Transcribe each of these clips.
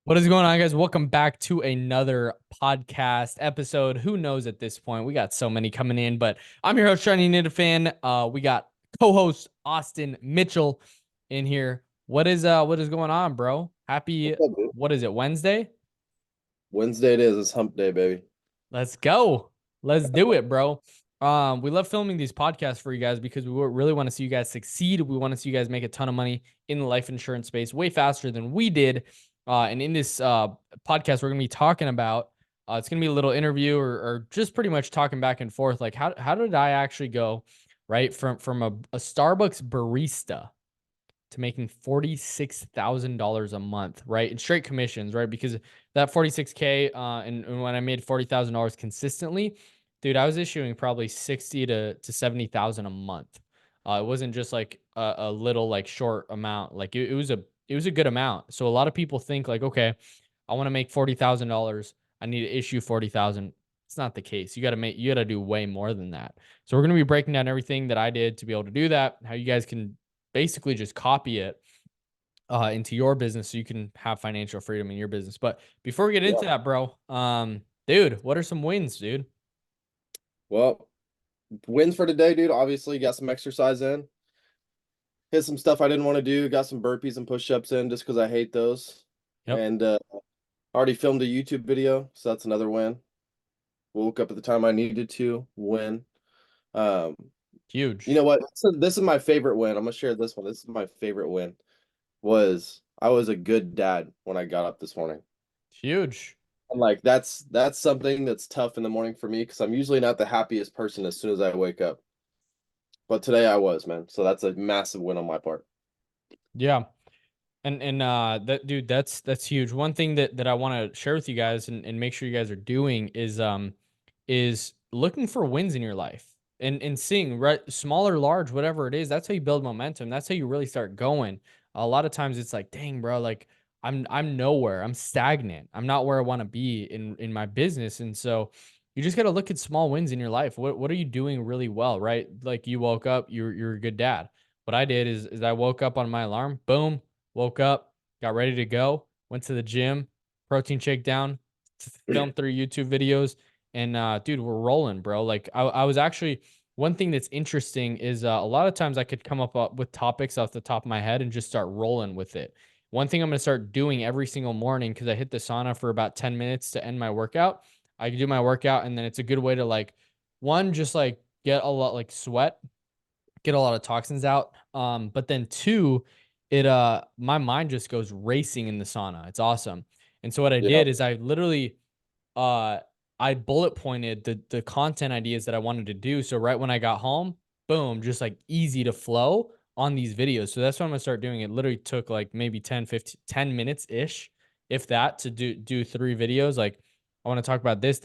What is going on, guys? Welcome back to another podcast episode. Who knows at this point? We got so many coming in, but I'm your host, Shiny Nita Fan. We got co-host Austin Mitchell in here. What is going on, bro? Happy, What's up, dude? what is it, Wednesday? Wednesday it is. It's hump day, baby. Let's go. Let's do it, bro. We love filming these podcasts for you guys because we really want to see you guys succeed. We want to see you guys make a ton of money in the life insurance space way faster than we did. And in this podcast, we're going to be talking about it's going to be a little interview or just pretty much talking back and forth. Like, how did I actually go right from a Starbucks barista to making $46,000 a month, right? In straight commissions, right? Because that 46K, and when I made $40,000 consistently, dude, I was issuing probably 60 to 70,000 a month. It wasn't just like a little like short amount. Like it was a good amount. So a lot of people think like, okay, I want to make $40,000. I need to issue 40,000. It's not the case. You got to do way more than that. So we're going to be breaking down everything that I did to be able to do that, how you guys can basically just copy it into your business so you can have financial freedom in your business. But before we get Yeah. into that, bro, dude, what are some wins, dude? Well, wins for today, dude. Obviously, got some exercise in. Hit some stuff I didn't want to do. Got some burpees and push-ups in just because I hate those. Yep. And already filmed a YouTube video, so that's another win. Woke up at the time I needed to win. Um, you Huge. know what? So this is my favorite win. I'm gonna share this one. This is my favorite win. I was a good dad when I got up this morning. Huge. And like that's something that's tough in the morning for me because I'm usually not the happiest person as soon as I wake up. But today I was, man. So that's a massive win on my part. Yeah. And that dude, that's huge. One thing that I want to share with you guys and make sure you guys are doing is looking for wins in your life and seeing right small or large, whatever it is. That's how you build momentum. That's how you really start going. A lot of times it's like, dang, bro, like I'm nowhere. I'm stagnant. I'm not where I want to be in my business. And so you just got to look at small wins in your life. What are you doing really well, right? Like you woke up, you're a good dad. What I did is I woke up on my alarm, boom, woke up, got ready to go, went to the gym, protein shake down, filmed 3 YouTube videos, and dude, we're rolling, bro. Like I was actually one thing that's interesting is a lot of times I could come up with topics off the top of my head and just start rolling with it. One thing I'm gonna start doing every single morning because I hit the sauna for about 10 minutes to end my workout. I can do my workout and then it's a good way to like one just like get a lot like sweat, get a lot of toxins out. But then two, it my mind just goes racing in the sauna. It's awesome. And so what I Yeah. did is I literally uh I bullet pointed the content ideas that I wanted to do. So right when I got home, boom, just like easy to flow on these videos. So that's what I'm gonna start doing. It literally took like maybe 10, 15, 10 minutes ish, if that, to do 3 videos. Like I want to talk about this,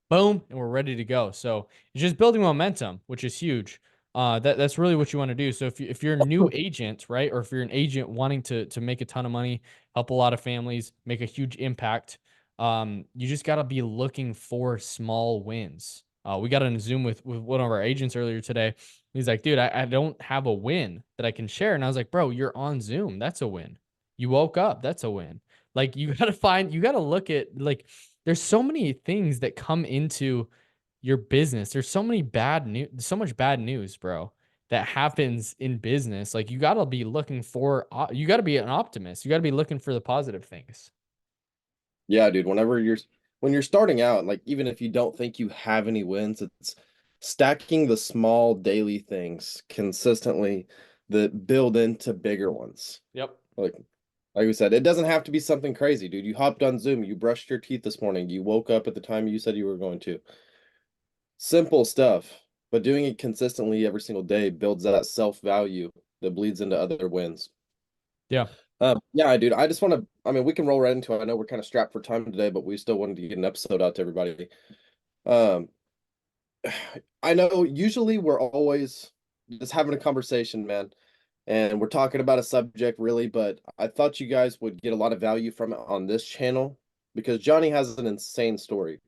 boom, and we're ready to go. So it's just building momentum, which is huge. That's really what you want to do. So if you're a new agent, right, or if you're an agent wanting to make a ton of money, help a lot of families, make a huge impact, you just got to be looking for small wins. We got on a Zoom with one of our agents earlier today. He's like, dude, I don't have a win that I can share. And I was like, bro, you're on Zoom. That's a win. You woke up. That's a win. Like you got to look at like, there's so many things that come into your business. There's so many bad news, so much bad news, bro, that happens in business. Like you got to be looking for, you got to be an optimist. You got to be looking for the positive things. Yeah, dude. When you're starting out, like even if you don't think you have any wins, it's stacking the small daily things consistently that build into bigger ones. Yep. Like like we said, it doesn't have to be something crazy, dude. You hopped on Zoom, you brushed your teeth this morning, you woke up at the time you said you were going to. Simple stuff, but doing it consistently every single day builds that self-value that bleeds into other wins. Yeah. Yeah, dude. I just want to. I mean, we can roll right into it. I know we're kind of strapped for time today, but we still wanted to get an episode out to everybody. Um, I know usually we're always just having a conversation, man, and we're talking about a subject really, but I thought you guys would get a lot of value from it on this channel because Johnny has an insane story.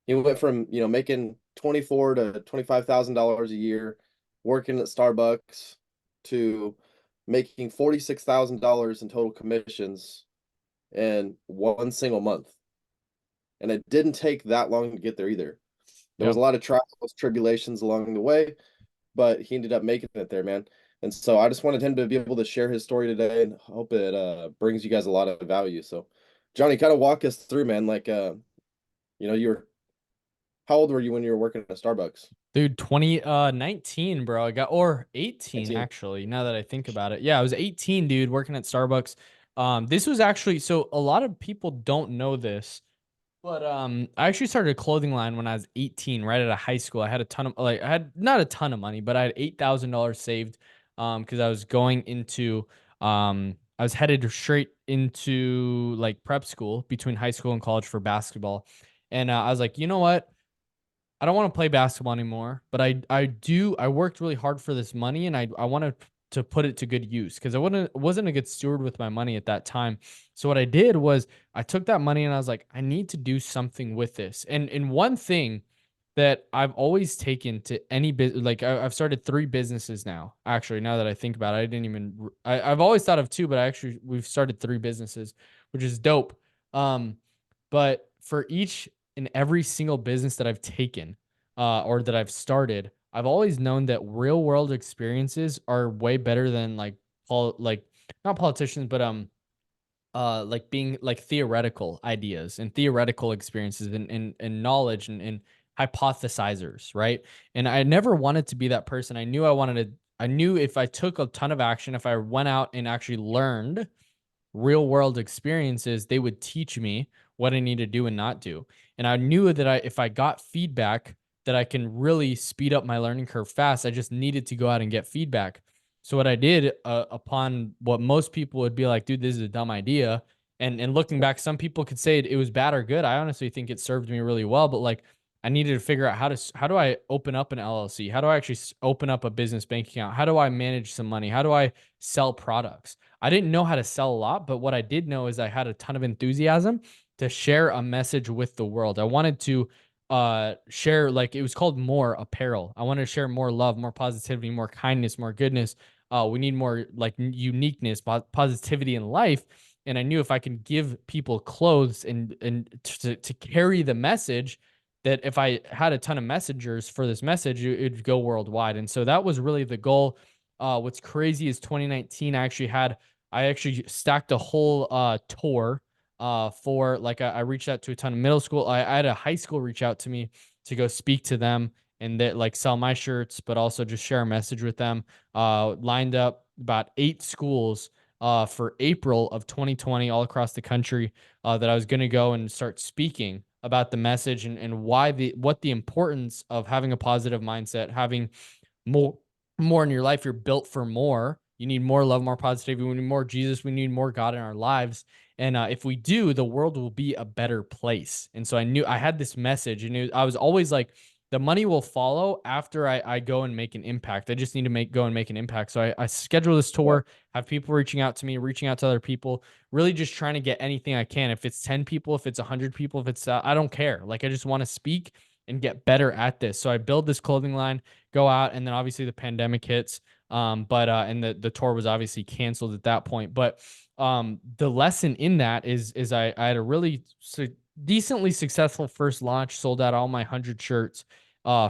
He went from, making 24 to $25,000 a year, working at Starbucks, to making $46,000 in total commissions in one single month. And it didn't take that long to get there either. There was a Yep. lot of trials, tribulations along the way, but he ended up making it there, man. And so I just wanted him to be able to share his story today and hope it brings you guys a lot of value. So, Johnny, kind of walk us through, man. Like, you were how old were you when you were working at Starbucks? Dude, 19, bro. I got or 18 19. actually, now that I think about it. Yeah, I was 18, dude, working at Starbucks. This was actually so a lot of people don't know this, but I actually started a clothing line when I was 18, right out of high school. I had a ton of like I had not a ton of money, but I had $8,000 saved because I was going into I was headed straight into like prep school between high school and college for basketball. And I was like, you know what? I don't want to play basketball anymore, but I worked really hard for this money and I wanted to put it to good use because I wasn't a good steward with my money at that time. So what I did was I took that money and I was like, I need to do something with this. And one thing that I've always taken to any business, like I've started 3 businesses now. Actually, now that I think about it, I didn't even I've always thought of 2, but we've started 3 businesses, which is dope. Um, but for each and every single business that I've taken or that I've started, I've always known that real world experiences are way better than like not politicians, but like being like theoretical ideas and theoretical experiences and knowledge and hypothesizers, right? And I never wanted to be that person. I knew if I took a ton of action, if I went out and actually learned real world experiences, they would teach me what I need to do and not do. And I knew that if I got feedback, that I can really speed up my learning curve fast. I just needed to go out and get feedback. So what I did upon what most people would be like, dude, this is a dumb idea. And looking back, some people could say it was bad or good. I honestly think it served me really well, but like I needed to figure out how do I open up an LLC? How do I actually open up a business bank account? How do I manage some money? How do I sell products? I didn't know how to sell a lot, but what I did know is I had a ton of enthusiasm to share a message with the world. I wanted to share like it was called more apparel. I wanted to share more love, more positivity, more kindness, more goodness. We need more like uniqueness, positivity in life. And I knew if I could give people clothes and to carry the message, that if I had a ton of messengers for this message, it'd go worldwide. And so that was really the goal. What's crazy is 2019, I actually stacked a whole tour for like I reached out to a ton of middle school. I had a high school reach out to me to go speak to them and that like sell my shirts, but also just share a message with them. Lined up about 8 schools for April of 2020 all across the country that I was going to go and start speaking about the message and what the importance of having a positive mindset, having more more in your life. You're built for more. You need more love, more positivity. We need more Jesus. We need more God in our lives. And if we do, the world will be a better place. And so I knew I had this message, and I was always like, the money will follow after I go and make an impact. I just need to go and make an impact. So I schedule this Yeah. tour, have people reaching out to me, reaching out to other people, really just trying to get anything I can. If it's 10 people, if it's 100 people, if it's, I don't care. Like, I just want to speak and get better at this. So I build this clothing line, go out, and then obviously the pandemic hits. But and the tour was obviously canceled at that point. But the lesson in that is I had a really decently successful first launch, sold out all my 100 shirts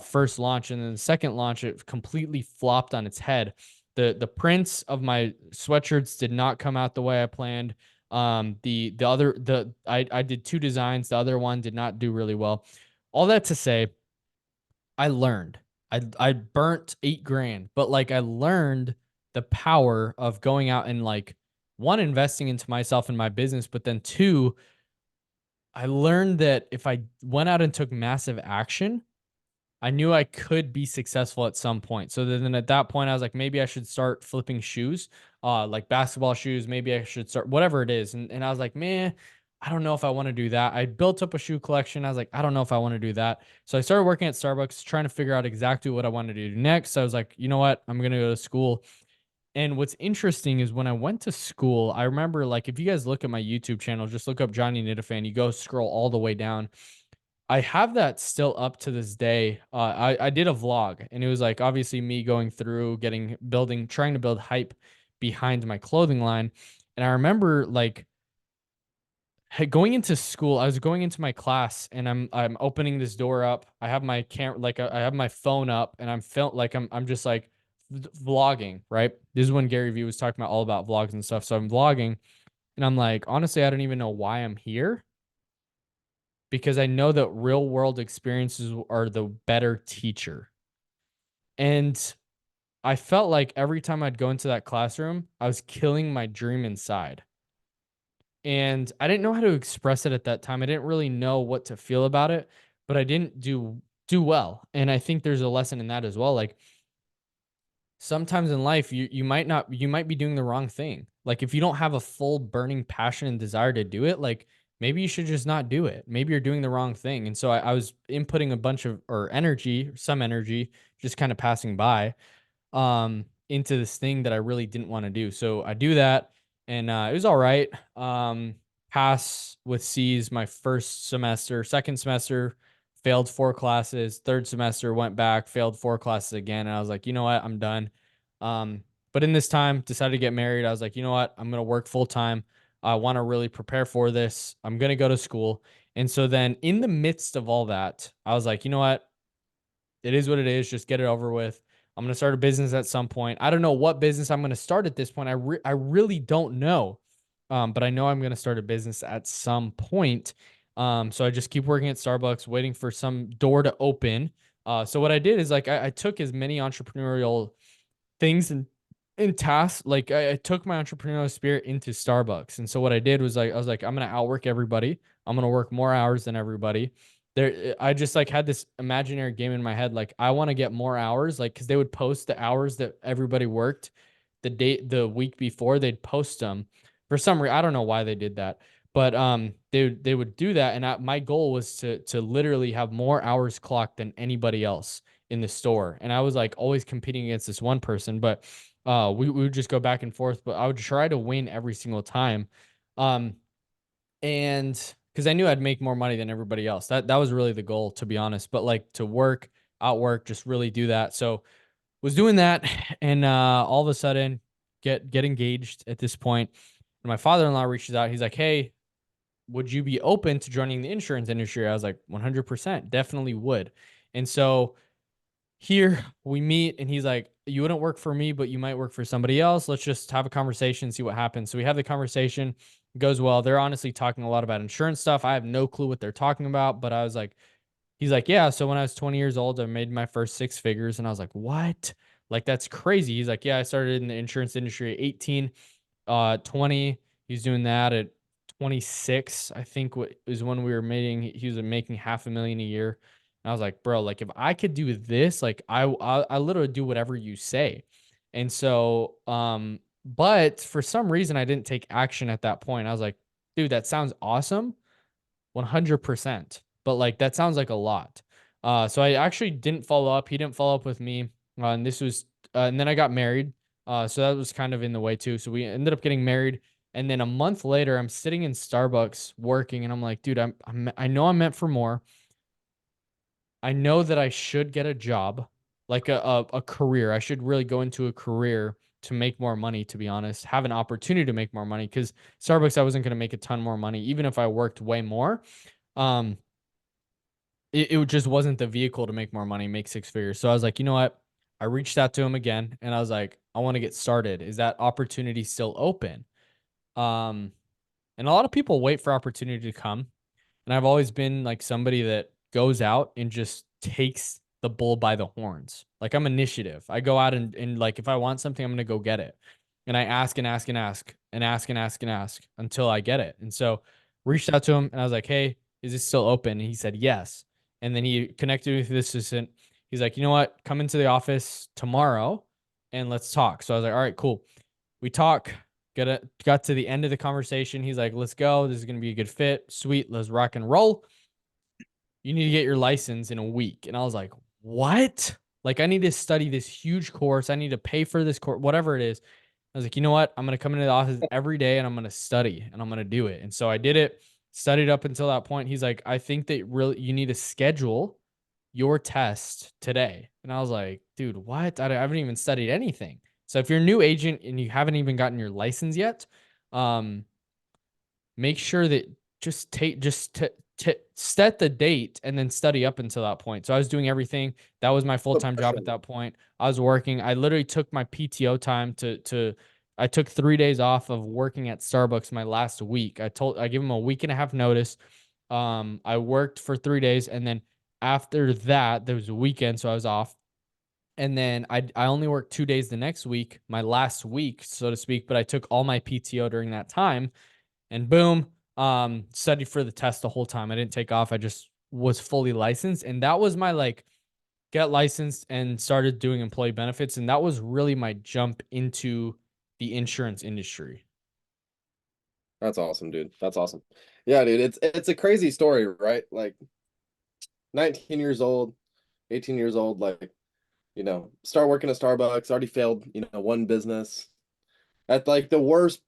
first launch, and then the second launch it completely flopped on its head. The prints of my sweatshirts did not come out the way I planned. I did 2 designs, the other one did not do really well. All that to say, I learned. I burnt 8 grand, but like I learned the power of going out and like one, investing into myself and my business, but then two, I learned that if I went out and took massive action, I knew I could be successful at some point. So then at that point, I was like, maybe I should start flipping shoes, like basketball shoes. Maybe I should start whatever it is. And I was like, man, I don't know if I want to do that. I built up a shoe collection. I was like, I don't know if I want to do that. So I started working at Starbucks, trying to figure out exactly what I wanted to do next. So I was like, you know what? I'm going to go to school. And what's interesting is when I went to school, I remember like if you guys look at my YouTube channel, just look up Johnny Nitafan, you go scroll all the way down. I have that still up to this day. I did a vlog and it was like obviously me going through trying to build hype behind my clothing line. And I remember like going into school, I was going into my class and I'm opening this door up. I have my camera, like I have my phone up and I'm film like I'm just like vlogging, right? This is when Gary Vee was talking about all about vlogs and stuff. So I'm vlogging and I'm like, honestly, I don't even know why I'm here because I know that real world experiences are the better teacher. And I felt like every time I'd go into that classroom, I was killing my dream inside. And I didn't know how to express it at that time. I didn't really know what to feel about it, but I didn't do well. And I think there's a lesson in that as well. Like sometimes in life you might be doing the wrong thing. Like if you don't have a full burning passion and desire to do it, like maybe you should just not do it. Maybe you're doing the wrong thing. And so I was inputting a bunch of or energy, some energy, just kind of passing by into this thing that I really didn't want to do. So I do that and it was all right. Pass with C's my first semester, second semester, failed 4 classes, third semester went back, failed 4 classes again. And I was like, you know what, I'm done. Um, but in this time, decided to get married. I was like, you know what, I'm gonna work full time. I want to really prepare for this. I'm gonna go to school. And so then in the midst of all that, I was like, you know what? It is what it is. Just get it over with. I'm going to start a business at some point. I don't know what business I'm going to start at this point. I really don't know. But I know I'm going to start a business at some point. So I just keep working at Starbucks, waiting for some door to open. So what I did is like I took as many entrepreneurial things and tasks. Like I took my entrepreneurial spirit into Starbucks. And so what I did was like I was like, I'm gonna outwork everybody. I'm gonna work more hours than everybody. There I just like had this imaginary game in my head, like I want to get more hours, like because they would post the hours that everybody worked the week before, they'd post them. For some reason, I don't know why they did that. But they would do that, and my goal was to literally have more hours clocked than anybody else in the store. And I was like always competing against this one person, but we would just go back and forth, but I would try to win every single time. Um, and because I knew I'd make more money than everybody else. That was really the goal, to be honest. But like to work, outwork, just really do that. So was doing that, and all of a sudden get engaged at this point. And my father-in-law reaches out. He's like, "Hey, would you be open to joining the insurance industry?" I was like, 100%, definitely would. And so here we meet and he's like, you wouldn't work for me, but you might work for somebody else. Let's just have a conversation, see what happens. So we have the conversation, it goes well. They're honestly talking a lot about insurance stuff. I have no clue what they're talking about, but I was like, he's like, yeah, so when I was 20 years old, I made my first 6 figures. And I was like, what? Like, that's crazy. He's like, yeah, I started in the insurance industry at 18, 20. He's doing that at 26, I think what was when we were making, he was making 500,000 a year. And I was like, bro, like if I could do this, like I literally do whatever you say. And so, but for some reason I didn't take action at that point. I was like, dude, that sounds awesome. 100%. But like that sounds like a lot. So I actually didn't follow up. He didn't follow up with me. And this was, and then I got married. So that was kind of in the way too. So we ended up getting married. And then a month later, I'm sitting in Starbucks working, and I'm like, dude, I know I'm meant for more. I know that I should get a job, like a career. I should really go into a career to make more money, to be honest, have an opportunity to make more money. Because Starbucks, I wasn't going to make a ton more money, even if I worked way more. Um, it just wasn't the vehicle to make more money, make 6 figures. So I was like, you know what? I reached out to him again and I was like, I want to get started. Is that opportunity still open? Um, and a lot of people wait for opportunity to come. And I've always been like somebody that goes out and just takes the bull by the horns. Like I'm initiative. I go out and like if I want something, I'm gonna go get it. And I ask and ask and ask and ask and ask and ask until I get it. And so reached out to him and I was like, hey, is this still open? And he said yes. And then he connected me with the assistant. He's like, you know what? Come into the office tomorrow and let's talk. So I was like, all right, cool. We talk, got to the end of the conversation. He's like, let's go. This is going to be a good fit. Sweet. Let's rock and roll. You need to get your license in a week. And I was like, what? Like, I need to study this huge course. I need to pay for this course, whatever it is. I was like, you know what? I'm going to come into the office every day and I'm going to study and I'm going to do it. And so I did it, studied up until that point. He's like, I think that really you need to schedule your test today. And I was like, dude, what? I haven't even studied anything. So if you're a new agent and you haven't even gotten your license yet, um, make sure that set the date and then study up until that point. So I was doing everything. That was my Put full-time job pressure at on you. that point. I was working. I literally took my PTO time to I took 3 days off of working at Starbucks my last week. I gave them a week and a half notice. I worked for 3 days, and then after that, there was a weekend, so I was off. And then I only worked 2 days the next week, my last week, so to speak, but I took all my PTO during that time, and boom, studied for the test the whole time. I didn't take off. I just was fully licensed. And that was my like get licensed and started doing employee benefits. And that was really my jump into the insurance industry. That's awesome, dude. That's awesome. Yeah, dude. It's a crazy story, right? Like 19 years old, 18 years old, like, start working at Starbucks, already failed, one business. At like the worst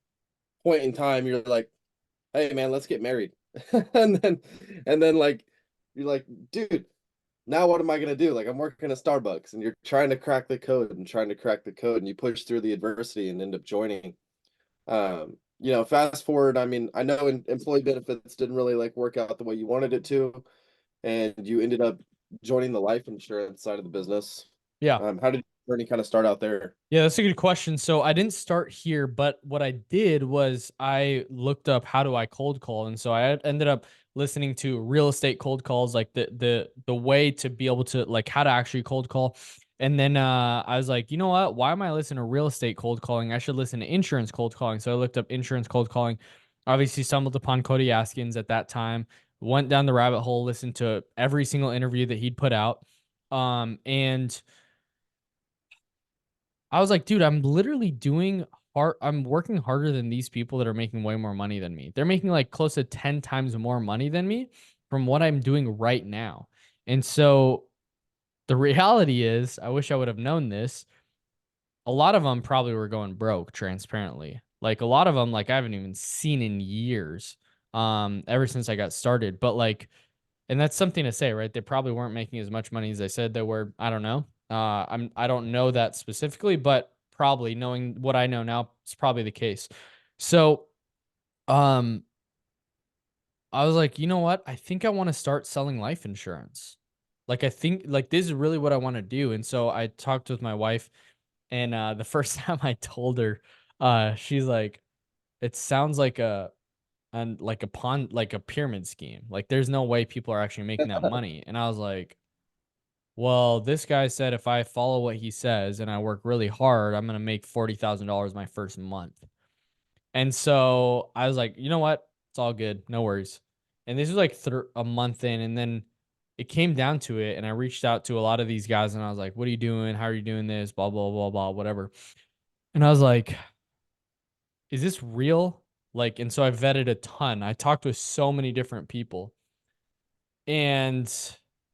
point in time, you're like, hey man, let's get married. and then like you're like, dude, now what am I gonna do? Like I'm working at Starbucks and you're trying to crack the code and trying to crack the code and you push through the adversity and end up joining. Fast forward, I mean, I know employee benefits didn't really like work out the way you wanted it to, and you ended up joining the life insurance side of the business. Yeah. How did your journey kind of start out there? Yeah, that's a good question. So I didn't start here, but what I did was I looked up how do I cold call, and so I ended up listening to real estate cold calls, like the way to be able to like how to actually cold call. And then I was like, you know what? Why am I listening to real estate cold calling? I should listen to insurance cold calling. So I looked up insurance cold calling. Obviously, stumbled upon Cody Askins at that time. Went down the rabbit hole, listened to every single interview that he'd put out, and I was like, dude, I'm literally doing hard. I'm working harder than these people that are making way more money than me. They're making like close to 10 times more money than me from what I'm doing right now. And so the reality is, I wish I would have known this. A lot of them probably were going broke, transparently. Like a lot of them, like I haven't even seen in years, ever since I got started. But like, and that's something to say, right? They probably weren't making as much money as they said they were. I don't know. I don't know that specifically, but probably knowing what I know now, it's probably the case. So, um, I was like, you know what? I think I want to start selling life insurance. Like I think like this is really what I want to do. And so I talked with my wife, and the first time I told her, she's like, it sounds like a and like a pond like a pyramid scheme. Like there's no way people are actually making that money. And I was like, well, this guy said if I follow what he says and I work really hard, I'm gonna make $40,000 my first month. And so I was like, you know what? It's all good, no worries. And this was like a month in, and then it came down to it, and I reached out to a lot of these guys, and I was like, "What are you doing? How are you doing this? Blah blah blah blah, whatever." And I was like, "Is this real?" Like, and so I vetted a ton. I talked with so many different people, and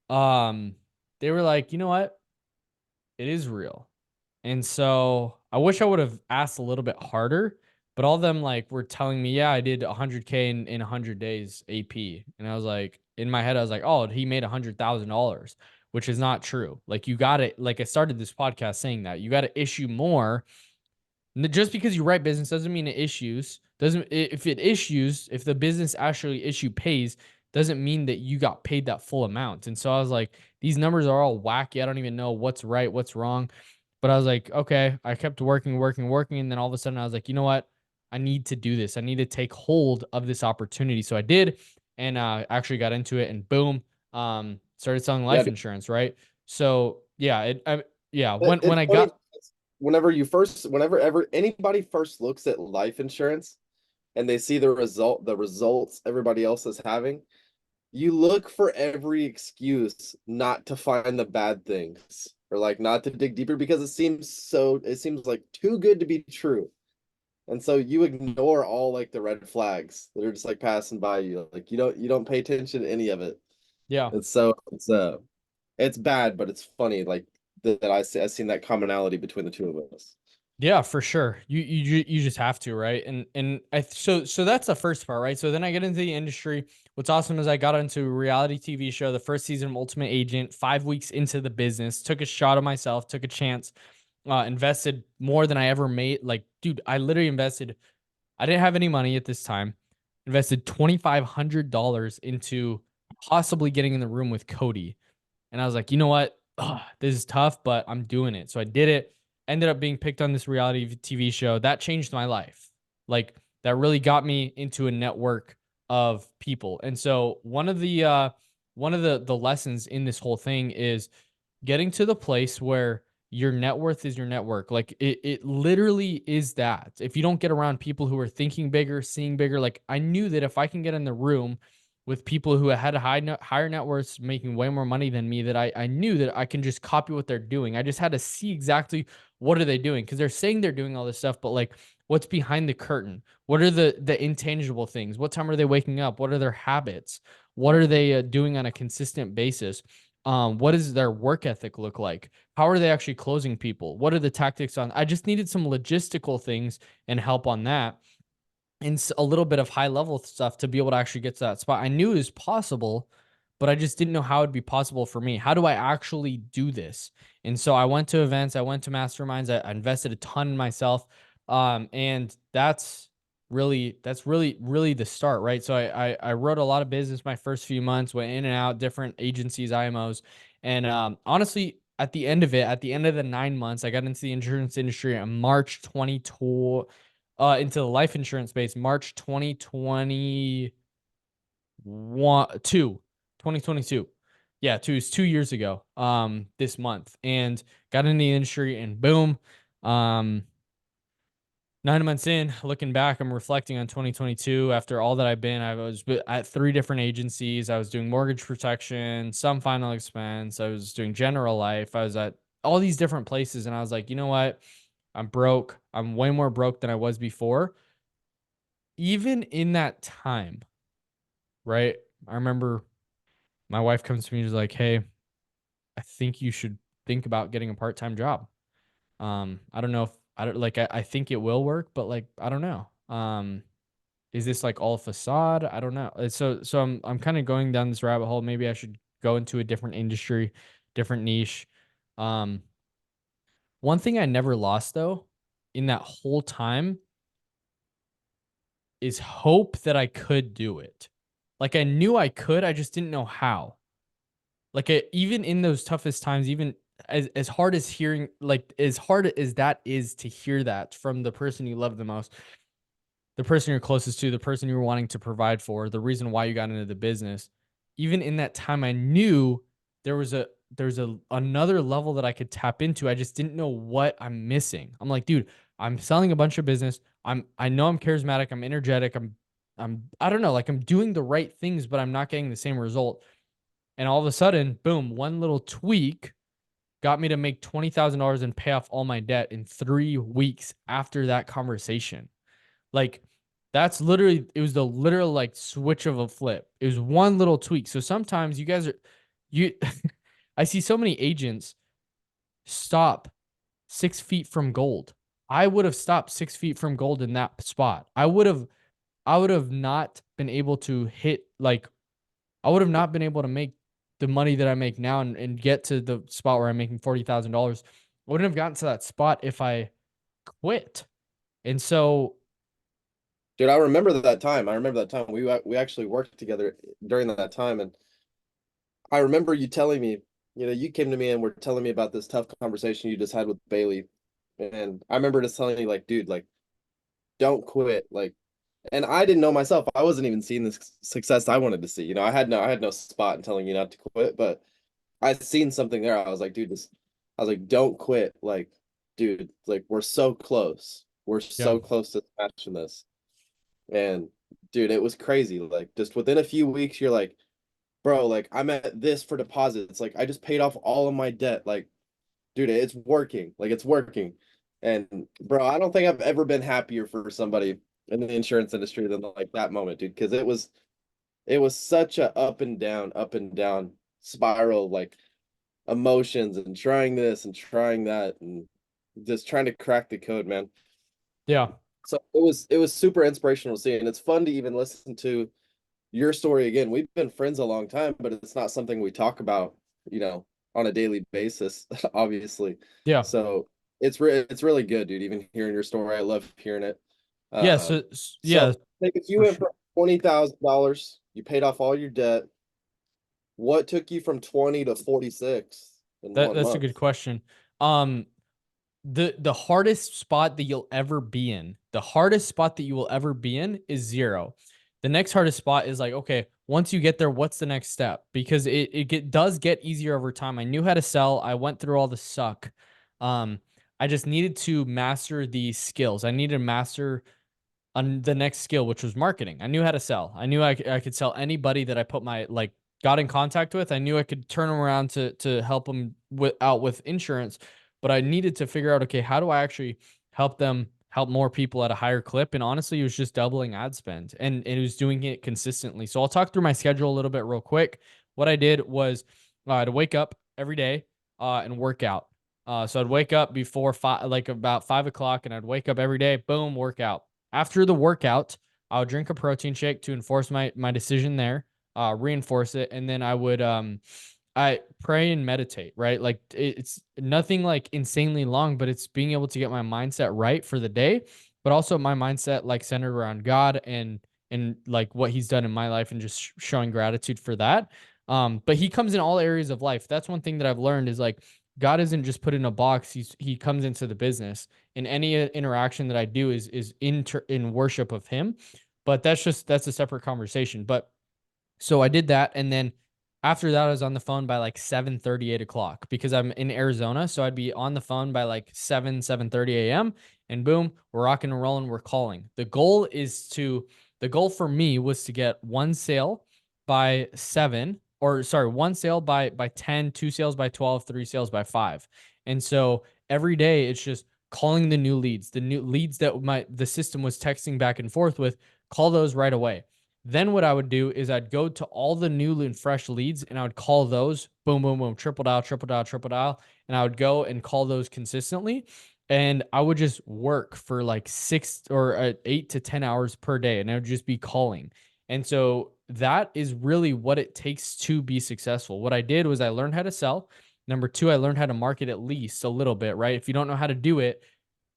um, they were like, "You know what? It is real." And so I wish I would have asked a little bit harder, but all of them like were telling me, yeah, I did 100K in 100 days AP. And I was like, in my head, I was like, oh, he made $100,000, which is not true. Like you got to, like I started this podcast saying that you got to issue more. Just because you write business doesn't mean it issues. Doesn't if it issues, if the business actually issue pays, doesn't mean that you got paid that full amount. And so I was like, these numbers are all wacky. I don't even know what's right, what's wrong. But I was like, okay, I kept working, working, working. And then all of a sudden I was like, you know what? I need to do this. I need to take hold of this opportunity. So I did, and actually got into it, and boom, started selling Yeah, life insurance, right? So yeah, yeah, when it's I funny. got Whenever ever anybody first looks at life insurance and they see the results everybody else is having, you look for every excuse not to find the bad things or like not to dig deeper because it seems like too good to be true. And so you ignore all like the red flags that are just like passing by you. Like you don't pay attention to any of it. yeah. It's bad, but it's funny like that I've seen that commonality between the two of us. Yeah, for sure. You just have to, right? And so that's the first part, right? So then I get into the industry. What's awesome is I got into a reality TV show, the first season of Ultimate Agent, 5 weeks into the business, took a shot of myself, took a chance, invested more than I ever made. Like, dude, I literally invested. I didn't have any money at this time. invested $2,500 into possibly getting in the room with Cody. And I was like, you know what? Ugh, this is tough, but I'm doing it. So I did it. Ended up being picked on this reality TV show. That changed my life. Like that really got me into a network of people. And so one of the lessons in this whole thing is getting to the place where your net worth is your network. Like it literally is that. If you don't get around people who are thinking bigger, seeing bigger, like I knew that if I can get in the room with people who had higher net worths, making way more money than me, that I knew that I can just copy what they're doing. I just had to see exactly what are they doing, because they're saying they're doing all this stuff, but like what's behind the curtain? What are the intangible things? What time are they waking up? What are their habits? What are they doing on a consistent basis? What does their work ethic look like? How are they actually closing people? What are the tactics on? I just needed some logistical things and help on that, and a little bit of high level stuff to be able to actually get to that spot. I knew it was possible, but I just didn't know how it'd be possible for me. How do I actually do this? And so I went to events, I went to masterminds, I invested a ton in myself. And that's really the start, right? So I wrote a lot of business my first few months, went in and out, different agencies, IMOs. And honestly, at the end of it, at the end of the 9 months, I got into the insurance industry in March 2020, into the life insurance space, March 2022. Yeah, it's 2 years ago, this month, and got in the industry, and boom, um, 9 months in, looking back, I'm reflecting on 2022. After all that I've been, I was at 3 different agencies. I was doing mortgage protection, some final expense. I was doing general life. I was at all these different places, and I was like, you know what? I'm broke. I'm way more broke than I was before. Even in that time, right? I remember my wife comes to me and is like, "Hey, I think you should think about getting a part-time job." I don't know if I don't like I think it will work, but like I don't know. Is this like all facade? I don't know. So I'm kind of going down this rabbit hole. Maybe I should go into a different industry, different niche. Um, One thing I never lost though in that whole time is hope that I could do it. Like I knew I could, I just didn't know how. Like even in those toughest times, even as hard as hearing, like as hard as that is to hear that from the person you love the most, the person you're closest to, the person you were wanting to provide for, the reason why you got into the business. Even in that time, I knew there's a another level that I could tap into. I just didn't know what I'm missing. I'm like, dude, I'm selling a bunch of business. I know I'm charismatic, I'm energetic, I don't know, like I'm doing the right things, but I'm not getting the same result. And all of a sudden, boom, one little tweak got me to make $20,000 and pay off all my debt in 3 weeks after that conversation. Like that's literally, it was the literal like switch of a flip. It was one little tweak. So sometimes you guys are, you, I see so many agents stop 6 feet from gold. I would have stopped 6 feet from gold in that spot. I would have not been able to hit like, I would have not been able to make the money that I make now, and get to the spot where I'm making $40,000. I wouldn't have gotten to that spot if I quit. And so, Dude, I remember that time. I remember that time. We actually worked together during that time, and I remember you telling me, you came to me and were telling me about this tough conversation you just had with Bailey, and I remember just telling you like, dude, like, don't quit, like, and I didn't know myself. I wasn't even seeing the success I wanted to see. I had no spot in telling you not to quit, but I seen something there. I was like, dude, I was like, don't quit, like, dude, like we're so close. We're yeah, so close to smashing this. And dude, it was crazy. Like just within a few weeks, you're like, bro, like I'm at this for deposits. Like I just paid off all of my debt. Like, dude, it's working. Like it's working. And bro, I don't think I've ever been happier for somebody in the insurance industry than like that moment, dude. Because it was such a up and down spiral, like emotions and trying this and trying that and just trying to crack the code, man. yeah, So it was super inspirational to see, and it's fun to even listen to your story again. We've been friends a long time, but it's not something we talk about, on a daily basis, obviously. yeah, So it's really good, dude. Even hearing your story, I love hearing it. yeah. Um, So, yeah, like if for you sure. $20,000. You paid off all your debt. What took you from 20 to 46 in one That's a month? good question. Um, the hardest spot that you'll ever be in, the hardest spot that you will ever be in is zero. The next hardest spot is like, okay, once you get there, what's the next step? Because does get easier over time. I knew how to sell. I went through all the suck. Um, I just needed to master these skills. I needed to master on the next skill, which was marketing. I knew how to sell. I knew I could sell anybody that I put my like got in contact with. I knew I could turn them around to help them out with insurance, but I needed to figure out, okay, how do I actually help more people at a higher clip? And honestly, it was just doubling ad spend, and it was doing it consistently. So I'll talk through my schedule a little bit real quick. What I did was to wake up every day and work out. So I'd wake up before five, like about 5 o'clock, and I'd wake up every day, boom, workout. After the workout, I would drink a protein shake to enforce my decision there, reinforce it, and then I pray and meditate, right? Like it's nothing like insanely long, but it's being able to get my mindset right for the day, but also my mindset like centered around God and like what He's done in my life and just showing gratitude for that. But He comes in all areas of life. That's one thing that I've learned is like God isn't just put in a box. He comes into the business, and any interaction that I do is in worship of Him. But that's a separate conversation. But so I did that, and then after that, I was on the phone by like 7:30, 8 o'clock because I'm in Arizona. So I'd be on the phone by like 7:30 a.m. And boom, we're rocking and rolling. We're calling. The goal for me was to get one sale by 7, or sorry, one sale by 10, two sales by 12, three sales by 5. And so every day it's just calling the new leads that the system was texting back and forth with, call those right away. Then what I would do is I'd go to all the new and fresh leads and I would call those, boom, boom, boom, triple dial, triple dial, triple dial. And I would go and call those consistently. And I would just work for like 8 to 10 hours per day. And I would just be calling. And so that is really what it takes to be successful. What I did was I learned how to sell. Number two, I learned how to market at least a little bit, right? If you don't know how to do it,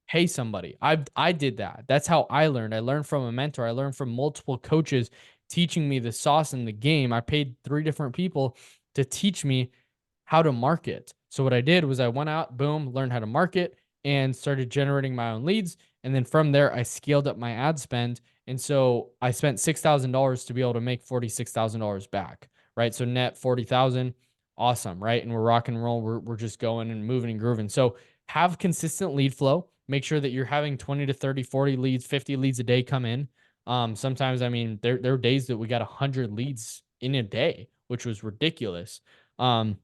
pay somebody. I did that. That's how I learned. I learned from a mentor. I learned from multiple coaches teaching me the sauce in the game. I paid 3 different people to teach me how to market. So what I did was I went out, boom, learned how to market and started generating my own leads. And then from there, I scaled up my ad spend. And so I spent $6,000 to be able to make $46,000 back, right? So net 40,000, awesome, right? And we're rock and roll. We're just going and moving and grooving. So have consistent lead flow. Make sure that you're having 20 to 30, 40 leads, 50 leads a day come in. Sometimes, I mean, there are days that we got 100 leads in a day, which was ridiculous. Um,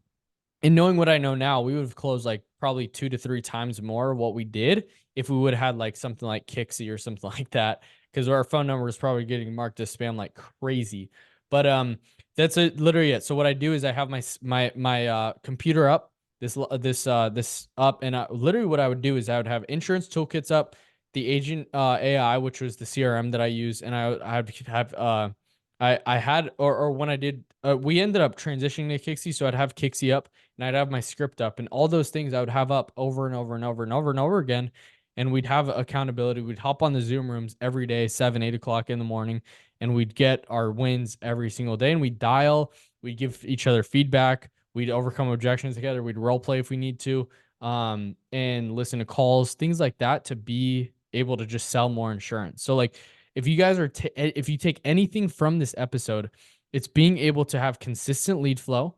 and knowing what I know now, we would have closed like probably 2 to 3 times more what we did if we would have had like something like Kixie or something like that, because our phone number is probably getting marked as spam like crazy. But that's literally it. So what I do is I have my computer up, this up, and literally what I would do is I would have insurance toolkits up, the agent AI, which was the CRM that I use, and I'd have I had or when I did we ended up transitioning to Kixie, so I'd have Kixie up and I'd have my script up and all those things I would have up over and over and over and over and over again. And we'd have accountability. We'd hop on the Zoom rooms every day, 7, 8 o'clock in the morning, and we'd get our wins every single day. And we'd give each other feedback. We'd overcome objections together. We'd role play if we need to, and listen to calls, things like that to be able to just sell more insurance. So like if you guys if you take anything from this episode, it's being able to have consistent lead flow.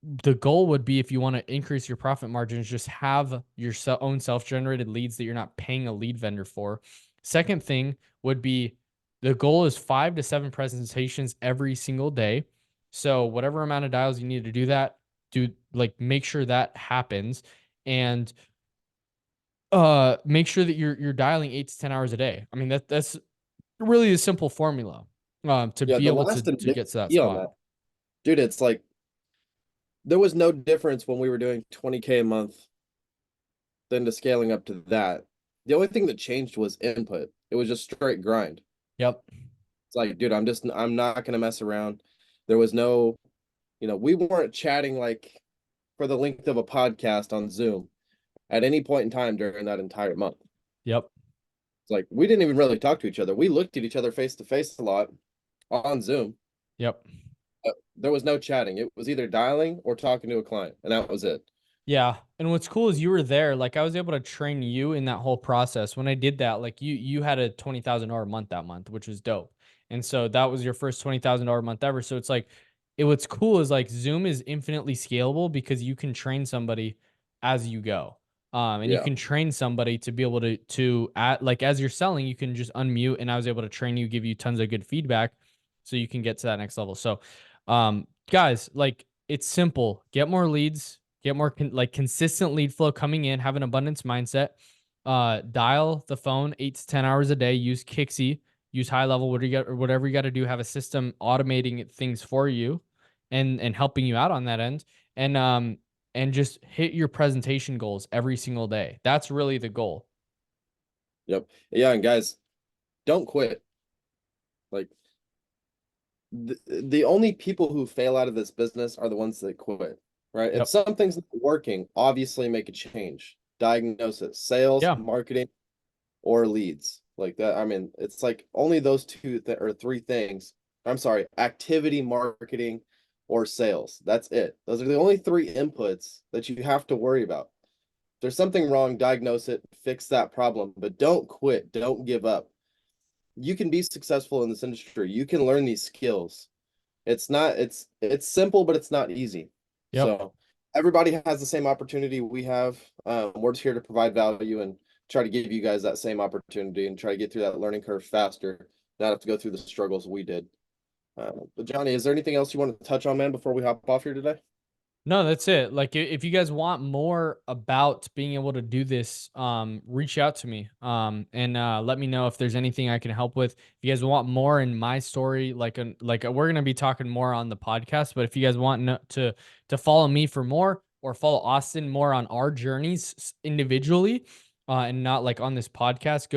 The goal would be, if you want to increase your profit margins, just have your own self-generated leads that you're not paying a lead vendor for. Second thing would be, the goal is 5 to 7 presentations every single day. So whatever amount of dials you need to do that, make sure that happens, and make sure that you're dialing 8 to 10 hours a day. I mean, that's really a simple formula to Yeah, be the able last to get to that key on spot. that, dude, it's like there was no difference when we were doing 20K a month than to scaling up to that. The only thing that changed was input. It was just straight grind. Yep. It's like, dude, I'm not gonna mess around. There was no, we weren't chatting like for the length of a podcast on Zoom at any point in time during that entire month. Yep. It's like we didn't even really talk to each other. We looked at each other face to face a lot on Zoom. Yep. There was no chatting. It was either dialing or talking to a client, and that was it. Yeah. And what's cool is you were there. Like I was able to train you in that whole process. When I did that, like you had a $20,000 month that month, which was dope. And so that was your first $20,000 month ever. So it's like what's cool is like Zoom is infinitely scalable because you can train somebody as you go. And you Yeah. can train somebody to be able to at like as you're selling, you can just unmute and I was able to train you, give you tons of good feedback so you can get to that next level. So guys, like it's simple. Get more leads, get more like consistent lead flow coming in, have an abundance mindset. Dial the phone 8 to 10 hours a day. Use Kixie. Use high level. What do you got or whatever you got to do? Have a system automating things for you, and helping you out on that end. And just hit your presentation goals every single day. That's really the goal. Yep. Yeah, and guys, don't quit. Like the only people who fail out of this business are the ones that quit, right? If Yep. something's not working, obviously make a change. Diagnose it. Sales, Yeah. marketing, or leads. Like that. I mean, it's like only those or three things. I'm sorry, activity, marketing, or sales. That's it. Those are the only three inputs that you have to worry about. If there's something wrong, diagnose it, fix that problem, but don't quit. Don't give up. You can be successful in this industry. You can learn these skills. It's simple, but it's not easy. Yep. So everybody has the same opportunity we have. We're just here to provide value and try to give you guys that same opportunity and try to get through that learning curve faster, not have to go through the struggles we did. But Johnny, is there anything else you want to touch on, man, before we hop off here today? No, that's it. Like if you guys want more about being able to do this, reach out to me. And let me know if there's anything I can help with. If you guys want more in my story, we're gonna be talking more on the podcast, but if you guys want to follow me for more or follow Austin more on our journeys individually, and not like on this podcast,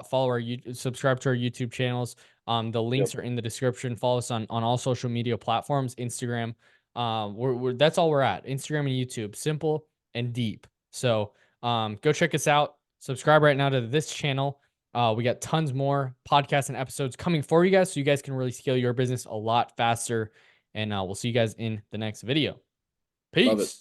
follow our subscribe to our YouTube channels. The Yep. links are in the description. Follow us on all social media platforms, Instagram. We're that's all we're at. Instagram and YouTube, simple and deep. So go check us out. Subscribe right now to this channel. We got tons more podcasts and episodes coming for you guys, so you guys can really scale your business a lot faster. And we'll see you guys in the next video. Love it. Peace.